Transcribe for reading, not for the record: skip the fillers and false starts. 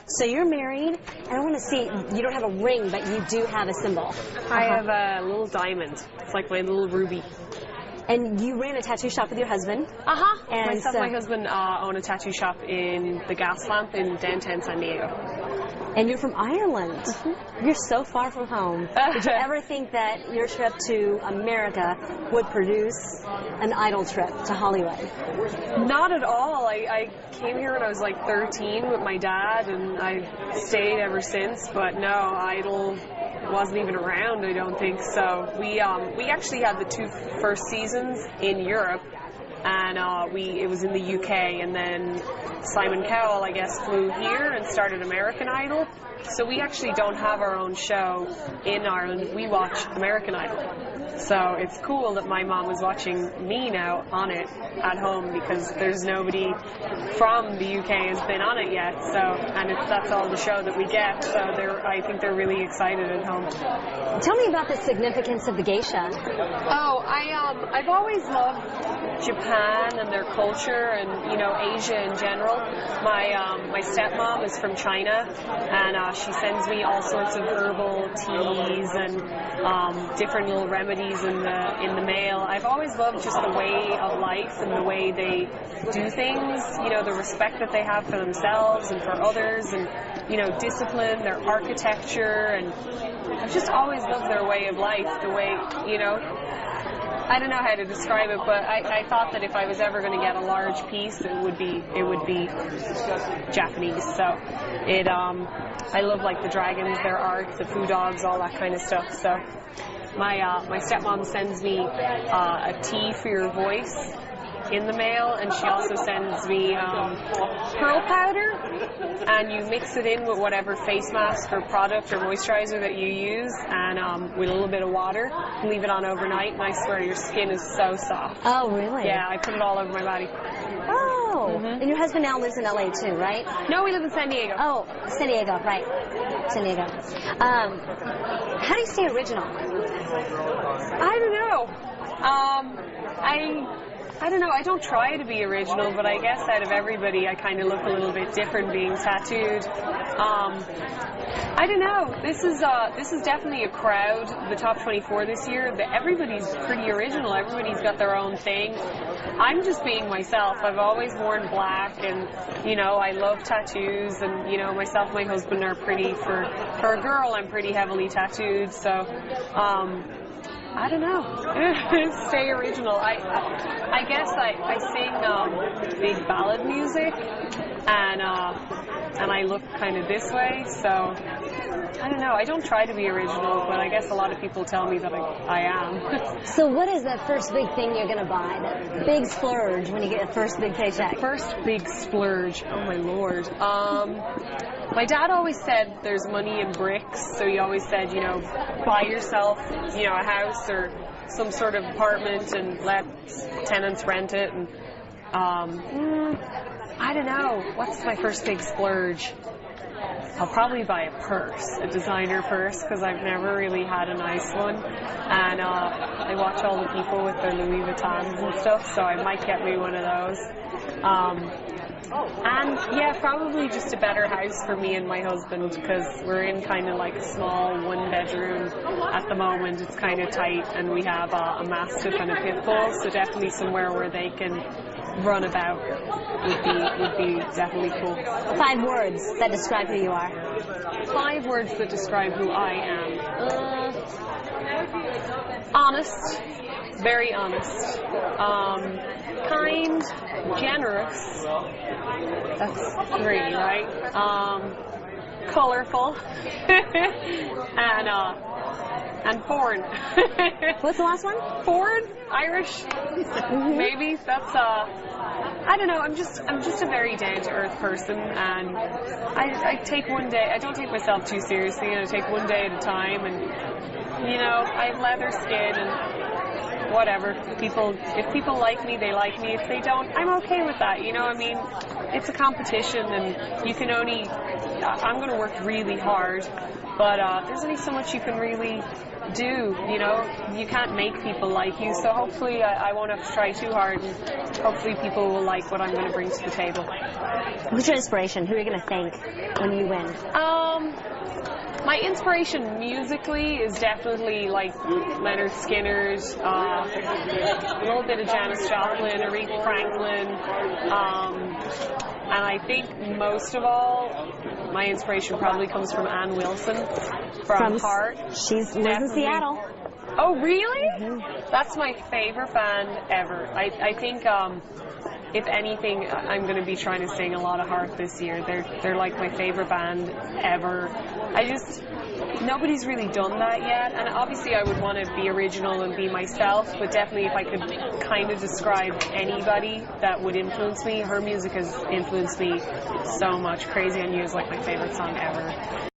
So you're married, and I want to see, you don't have a ring, but you do have a symbol. I have a little diamond. It's like my little ruby. And you ran a tattoo shop with your husband. And myself and my husband own a tattoo shop in the Gas Lamp in downtown San Diego. And you're from Ireland. You're so far from home. Did you ever think that your trip to America would produce an Idol trip to Hollywood? Not at all. I came here when I was like 13 with my dad, and I stayed ever since. But no, Idol wasn't even around, I don't think. So we actually had the two first seasons in Europe, and it was in the UK, and then Simon Cowell, I guess, flew here and started American Idol. So we actually don't have our own show in Ireland. We watch American Idol. So it's cool that my mom was watching me now on it at home, because there's nobody from the UK has been on it yet. So, and that's all the show that we get. So I think they're really excited at home. Tell me about the significance of the geisha. Oh, I've always loved Japan and their culture, and Asia in general. My stepmom is from China, and she sends me all sorts of herbal teas and different little remedies in the mail. I've always loved just the way of life and the way they do things. The respect that they have for themselves and for others, and discipline, their architecture, and I've just always loved their way of life. The way I don't know how to describe it, but I thought that if I was ever going to get a large piece, it would be Japanese. So I love like the dragons, their art, the foo dogs, all that kind of stuff. So my stepmom sends me a tea for your voice in the mail, and she also sends me pearl powder, and you mix it in with whatever face mask or product or moisturizer that you use, and with a little bit of water, leave it on overnight, and I swear your skin is so soft. Oh, really? Yeah, I put it all over my body. Oh, and your husband now lives in LA too, right? No, we live in San Diego. Oh, San Diego, right. San Diego. How do you stay original? I don't know. I don't know, I don't try to be original, but I guess out of everybody I kind of look a little bit different being tattooed. I don't know, this is definitely a crowd, the top 24 this year, that everybody's pretty original, everybody's got their own thing. I'm just being myself. I've always worn black, and I love tattoos, and myself and my husband are pretty, for a girl I'm pretty heavily tattooed, so I don't know. Stay original. I guess I sing big ballad music, and I look kind of this way, so I don't know. I don't try to be original, but I guess a lot of people tell me that I am. So what is that first big thing you're going to buy? That big splurge when you get your first big paycheck? First big splurge. Oh, my Lord. My dad always said there's money in bricks, so he always said, buy yourself, a house or some sort of apartment and let tenants rent it. And I don't know. What's my first big splurge? I'll probably buy a purse, a designer purse, because I've never really had a nice one. And I watch all the people with their Louis Vuittons and stuff, so I might get me one of those. And yeah, probably just a better house for me and my husband, because we're in kind of like a small one-bedroom at the moment. It's kind of tight, and we have a mastiff and a pit bull, so definitely somewhere where they can run about would be definitely cool. 5 words that describe who you are. 5 words that describe who I am. Honest. Very honest. Kind. Generous. That's 3, right? Colorful. And foreign. What's the last one? Foreign? Irish? Maybe. That's I don't know, I'm just a very down-to-earth person, and I take one day, I don't take myself too seriously, and I take one day at a time, and I have leather skin, and whatever. If people like me, they like me. If they don't, I'm okay with that. You know, I mean, it's a competition, and you can only. I'm going to work really hard, but there's only so much you can really do. You know, you can't make people like you. So hopefully, I won't have to try too hard, and hopefully, people will like what I'm going to bring to the table. What's your inspiration? Who are you going to thank when you win? My inspiration musically is definitely like Leonard Skinner's, a little bit of Janis Joplin, Aretha Franklin, and I think most of all, my inspiration probably comes from Ann Wilson from Heart. She lives in Seattle. Oh, really? Mm-hmm. That's my favorite band ever. I think, if anything, I'm going to be trying to sing a lot of Heart this year. They're like my favorite band ever. Nobody's really done that yet, and obviously I would want to be original and be myself, but definitely if I could kind of describe anybody that would influence me, her music has influenced me so much. Crazy on You is like my favorite song ever.